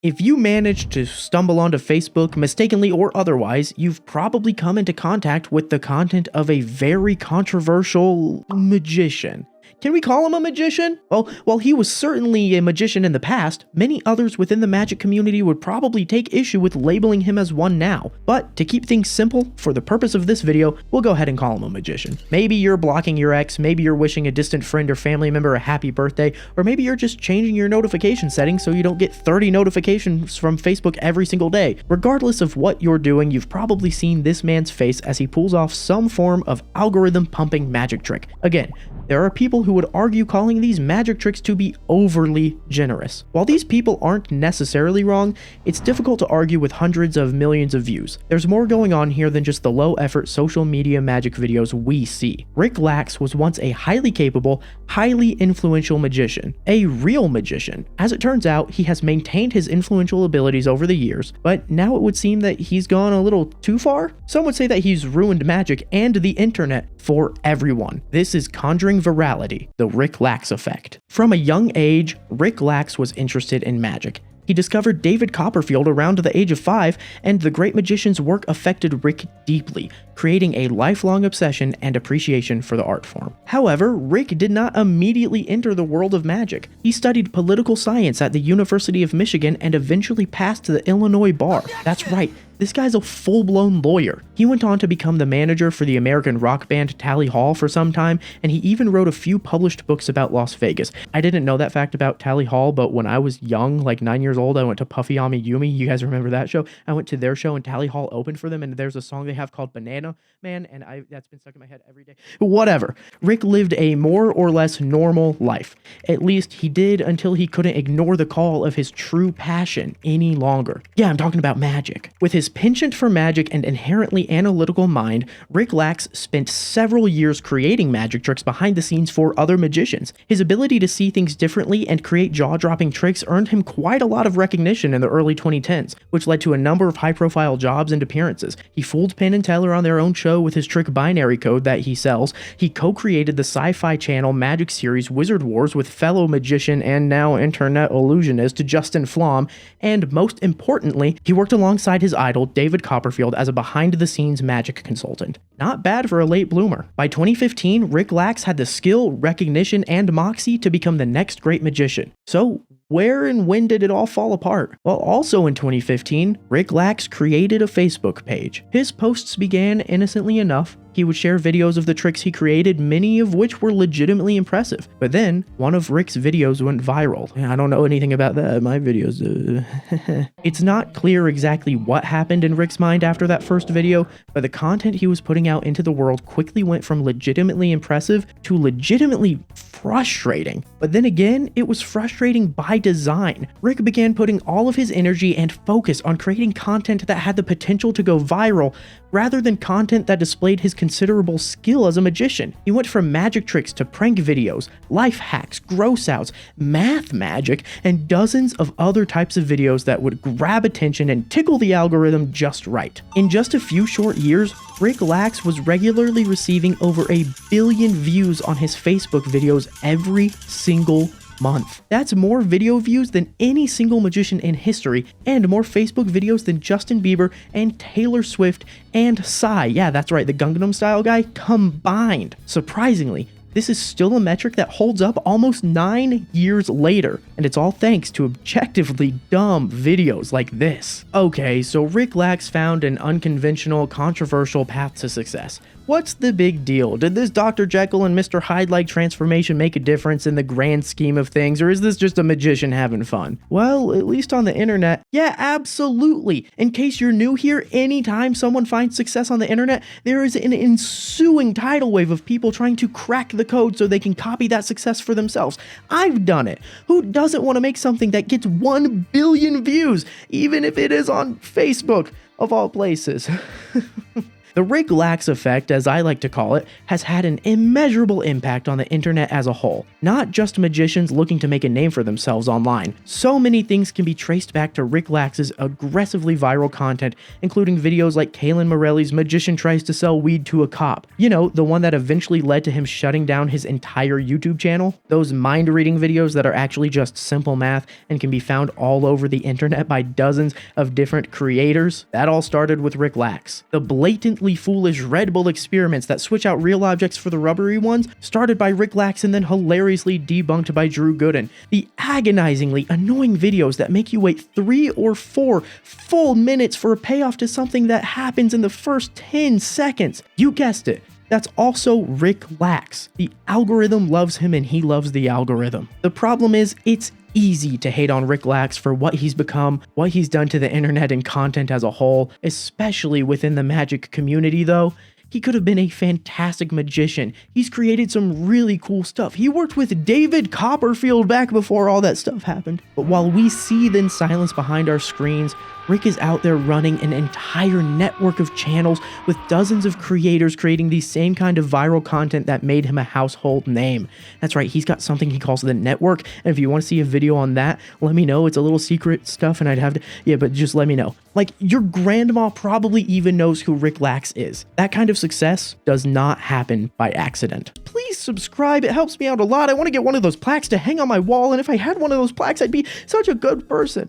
If you managed to stumble onto Facebook mistakenly or otherwise, you've probably come into contact with the content of a very controversial magician. Can we call him a magician? Well, while he was certainly a magician in the past, many others within the magic community would probably take issue with labeling him as one now. But to keep things simple, for the purpose of this video, we'll go ahead and call him a magician. Maybe you're blocking your ex, maybe you're wishing a distant friend or family member a happy birthday, or maybe you're just changing your notification settings so you don't get 30 notifications from Facebook every single day. Regardless of what you're doing, you've probably seen this man's face as he pulls off some form of algorithm pumping magic trick. Again, there are people who would argue calling these magic tricks to be overly generous. While these people aren't necessarily wrong, it's difficult to argue with hundreds of millions of views. There's more going on here than just the low-effort social media magic videos we see. Rick Lax was once a highly capable, highly influential magician, a real magician. As it turns out, he has maintained his influential abilities over the years, but now it would seem that he's gone a little too far. Some would say that he's ruined magic and the internet for everyone. This is Conjuring Virality, the Rick Lax Effect. From a young age, Rick Lax was interested in magic. He discovered David Copperfield around the age of 5, and the great magician's work affected Rick deeply, creating a lifelong obsession and appreciation for the art form. However, Rick did not immediately enter the world of magic. He studied political science at the University of Michigan and eventually passed the Illinois bar. That's right. This guy's a full-blown lawyer. He went on to become the manager for the American rock band Tally Hall for some time, and he even wrote a few published books about Las Vegas. I didn't know that fact about Tally Hall, but when I was young, like 9 years old, I went to Puffy Ami Yumi. You guys remember that show? I went to their show and Tally Hall opened for them, and there's a song they have called Banana Man, and that's been stuck in my head every day. Whatever. Rick lived a more or less normal life. At least he did until he couldn't ignore the call of his true passion any longer. Yeah, I'm talking about magic. With his penchant for magic and inherently analytical mind, Rick Lax spent several years creating magic tricks behind the scenes for other magicians. His ability to see things differently and create jaw-dropping tricks earned him quite a lot of recognition in the early 2010s, which led to a number of high-profile jobs and appearances. He fooled Penn and Teller on their own show with his trick binary code that he sells. He co-created the sci-fi channel magic series Wizard Wars with fellow magician and now internet illusionist Justin Flom, and most importantly, he worked alongside his idol David Copperfield as a behind-the-scenes magic consultant. Not bad for a late bloomer. By 2015, Rick Lax had the skill, recognition, and moxie to become the next great magician. So, where and when did it all fall apart? Well, also in 2015, Rick Lax created a Facebook page. His posts began innocently enough. He would share videos of the tricks he created, many of which were legitimately impressive. But then, one of Rick's videos went viral. I don't know anything about that, my videos. It's not clear exactly what happened in Rick's mind after that first video, but the content he was putting out into the world quickly went from legitimately impressive to legitimately frustrating. But then again, it was frustrating by design. Rick began putting all of his energy and focus on creating content that had the potential to go viral, rather than content that displayed his considerable skill as a magician. He went from magic tricks to prank videos, life hacks, gross outs, math magic, and dozens of other types of videos that would grab attention and tickle the algorithm just right. In just a few short years, Rick Lax was regularly receiving over 1 billion views on his Facebook videos every single month. That's more video views than any single magician in history, and more Facebook videos than Justin Bieber and Taylor Swift and Psy, yeah, that's right, the Gangnam Style guy, combined. Surprisingly, this is still a metric that holds up almost 9 years later, and it's all thanks to objectively dumb videos like this. Okay, so Rick Lax found an unconventional, controversial path to success. What's the big deal? Did this Dr. Jekyll and Mr. Hyde-like transformation make a difference in the grand scheme of things, or is this just a magician having fun? Well, at least on the internet, yeah, absolutely. In case you're new here, anytime someone finds success on the internet, there is an ensuing tidal wave of people trying to crack the code so they can copy that success for themselves. I've done it. Who doesn't want to make something that gets 1 billion views, even if it is on Facebook, of all places? The Rick Lax Effect, as I like to call it, has had an immeasurable impact on the internet as a whole, not just magicians looking to make a name for themselves online. So many things can be traced back to Rick Lax's aggressively viral content, including videos like Kaylin Morelli's Magician Tries to Sell Weed to a Cop. You know, the one that eventually led to him shutting down his entire YouTube channel? Those mind-reading videos that are actually just simple math and can be found all over the internet by dozens of different creators? That all started with Rick Lax. The blatantly foolish Red Bull experiments that switch out real objects for the rubbery ones started by Rick Lax and then hilariously debunked by Drew Gooden. The agonizingly annoying videos that make you wait 3 or 4 full minutes for a payoff to something that happens in the first 10 seconds. You guessed it. That's also Rick Lax. The algorithm loves him and he loves the algorithm. The problem is, it's easy to hate on Rick Lax for what he's become, what he's done to the internet and content as a whole, especially within the magic community though. He could have been a fantastic magician. He's created some really cool stuff. He worked with David Copperfield back before all that stuff happened. But while we seethe in silence behind our screens, Rick is out there running an entire network of channels with dozens of creators creating the same kind of viral content that made him a household name. That's right, he's got something he calls the network, and if you want to see a video on that, let me know. It's a little secret stuff and I'd have to, yeah, but just let me know. Like, your grandma probably even knows who Rick Lax is. That kind of success does not happen by accident. Please subscribe, it helps me out a lot. I want to get one of those plaques to hang on my wall, and if I had one of those plaques, I'd be such a good person.